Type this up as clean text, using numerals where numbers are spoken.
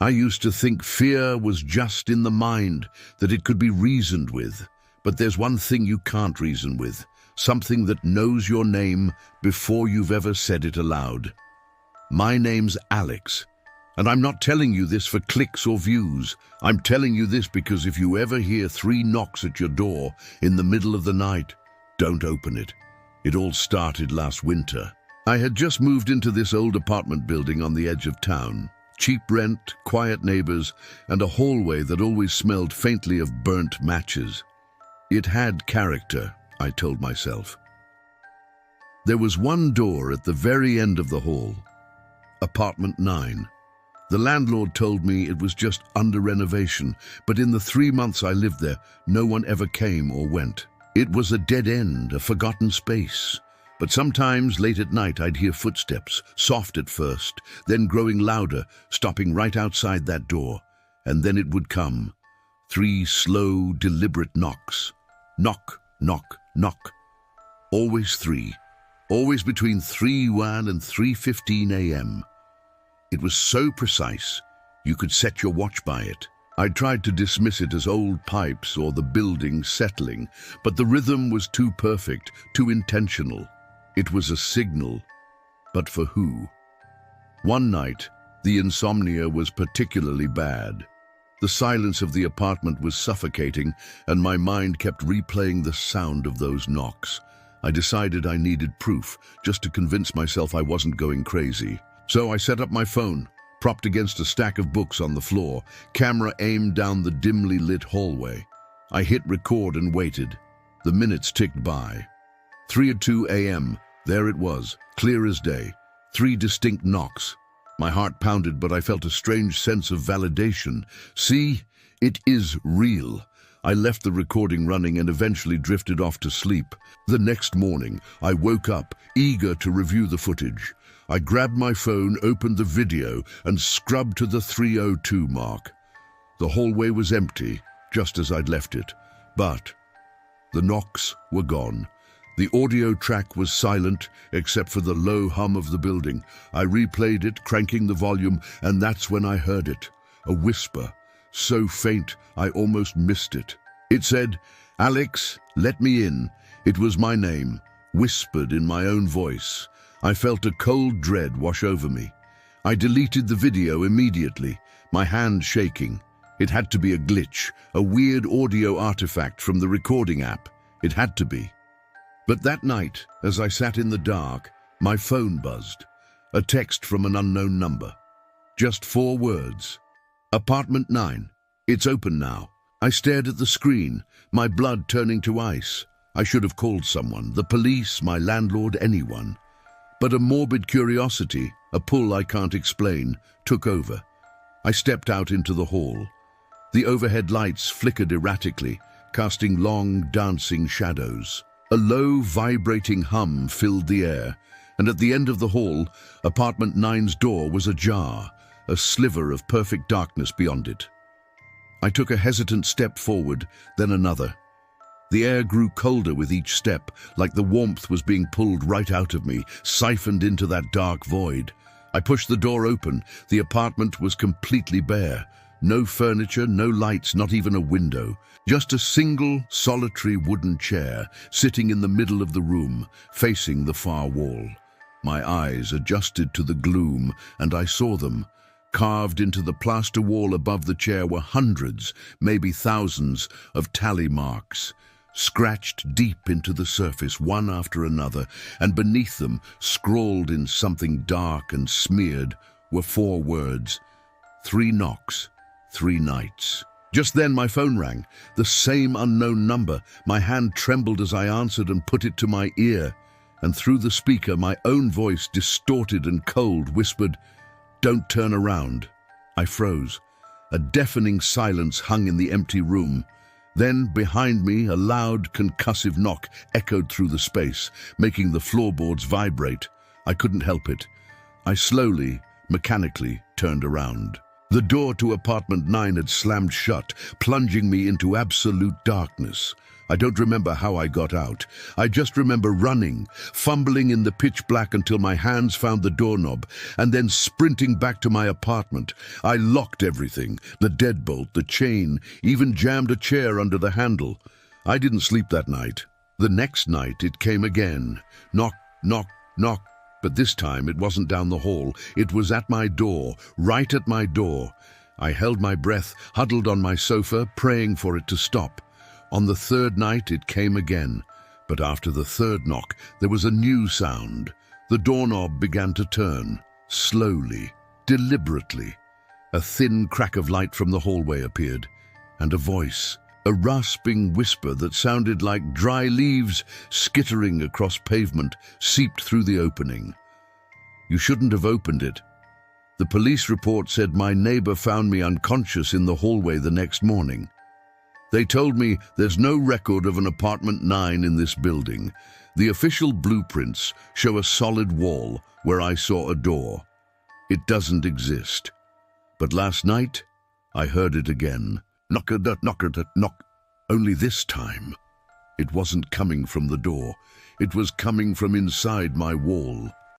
I used to think fear was just in the mind, that it could be reasoned with. But there's one thing you can't reason with, something that knows your name before you've ever said it aloud. My name's Alex, and I'm not telling you this for clicks or views. I'm telling you this because if you ever hear 3 knocks at your door in the middle of the night, don't open it. It all started last winter. I had just moved into this old apartment building on the edge of town. Cheap rent, quiet neighbors, and a hallway that always smelled faintly of burnt matches. It had character, I told myself. There was one door at the very end of the hall. Apartment 9. The landlord told me it was just under renovation, but in the 3 months I lived there, no one ever came or went. It was a dead end, a forgotten space. But sometimes, late at night, I'd hear footsteps, soft at first, then growing louder, stopping right outside that door. And then it would come. 3 slow, deliberate knocks. Knock, knock, knock. Always 3. Always between 3:01 and 3:15 a.m. It was so precise, you could set your watch by it. I tried to dismiss it as old pipes or the building settling, but the rhythm was too perfect, too intentional. It was a signal, but for who? One night, the insomnia was particularly bad. The silence of the apartment was suffocating, and my mind kept replaying the sound of those knocks. I decided I needed proof, just to convince myself I wasn't going crazy. So I set up my phone, propped against a stack of books on the floor, camera aimed down the dimly lit hallway. I hit record and waited. The minutes ticked by. 3:02 a.m., there it was, clear as day. 3 distinct knocks. My heart pounded, but I felt a strange sense of validation. See, it is real. I left the recording running and eventually drifted off to sleep. The next morning, I woke up, eager to review the footage. I grabbed my phone, opened the video, and scrubbed to the 3:02 mark. The hallway was empty, just as I'd left it. But the knocks were gone. The audio track was silent, except for the low hum of the building. I replayed it, cranking the volume, and that's when I heard it. A whisper, so faint I almost missed it. It said, "Alex, let me in." It was my name, whispered in my own voice. I felt a cold dread wash over me. I deleted the video immediately, my hand shaking. It had to be a glitch, a weird audio artifact from the recording app. It had to be. But that night, as I sat in the dark, my phone buzzed. A text from an unknown number. Just 4 words. Apartment 9. It's open now. I stared at the screen, my blood turning to ice. I should have called someone, the police, my landlord, anyone. But a morbid curiosity, a pull I can't explain, took over. I stepped out into the hall. The overhead lights flickered erratically, casting long, dancing shadows. A low, vibrating hum filled the air, and at the end of the hall, Apartment 9's door was ajar, a sliver of perfect darkness beyond it. I took a hesitant step forward, then another. The air grew colder with each step, like the warmth was being pulled right out of me, siphoned into that dark void. I pushed the door open. The apartment was completely bare. No furniture, no lights, not even a window. Just a single, solitary wooden chair sitting in the middle of the room, facing the far wall. My eyes adjusted to the gloom, and I saw them. Carved into the plaster wall above the chair were hundreds, maybe thousands, of tally marks, scratched deep into the surface, one after another, and beneath them, scrawled in something dark and smeared, were 4 words: 3 knocks, 3 nights. Just then my phone rang, the same unknown number. My hand trembled as I answered and put it to my ear, and through the speaker my own voice, distorted and cold, whispered, "Don't turn around." I froze. A deafening silence hung in the empty room. Then, behind me, a loud, concussive knock echoed through the space, making the floorboards vibrate. I couldn't help it. I slowly, mechanically turned around. The door to apartment 9 had slammed shut, plunging me into absolute darkness. I don't remember how I got out. I just remember running, fumbling in the pitch black until my hands found the doorknob, and then sprinting back to my apartment. I locked everything, the deadbolt, the chain, even jammed a chair under the handle. I didn't sleep that night. The next night it came again. Knock, knock, knock. But this time it wasn't down the hall. It was at my door, right at my door. I held my breath, huddled on my sofa, praying for it to stop. On the third night it came again, but after the third knock there was a new sound. The doorknob began to turn, slowly, deliberately. A thin crack of light from the hallway appeared, and a voice, a rasping whisper that sounded like dry leaves skittering across pavement, seeped through the opening. "You shouldn't have opened it." The police report said my neighbor found me unconscious in the hallway the next morning. They told me there's no record of an apartment 9 in this building. The official blueprints show a solid wall where I saw a door. It doesn't exist. But last night, I heard it again. Knock, knock. Only this time, it wasn't coming from the door. It was coming from inside my wall.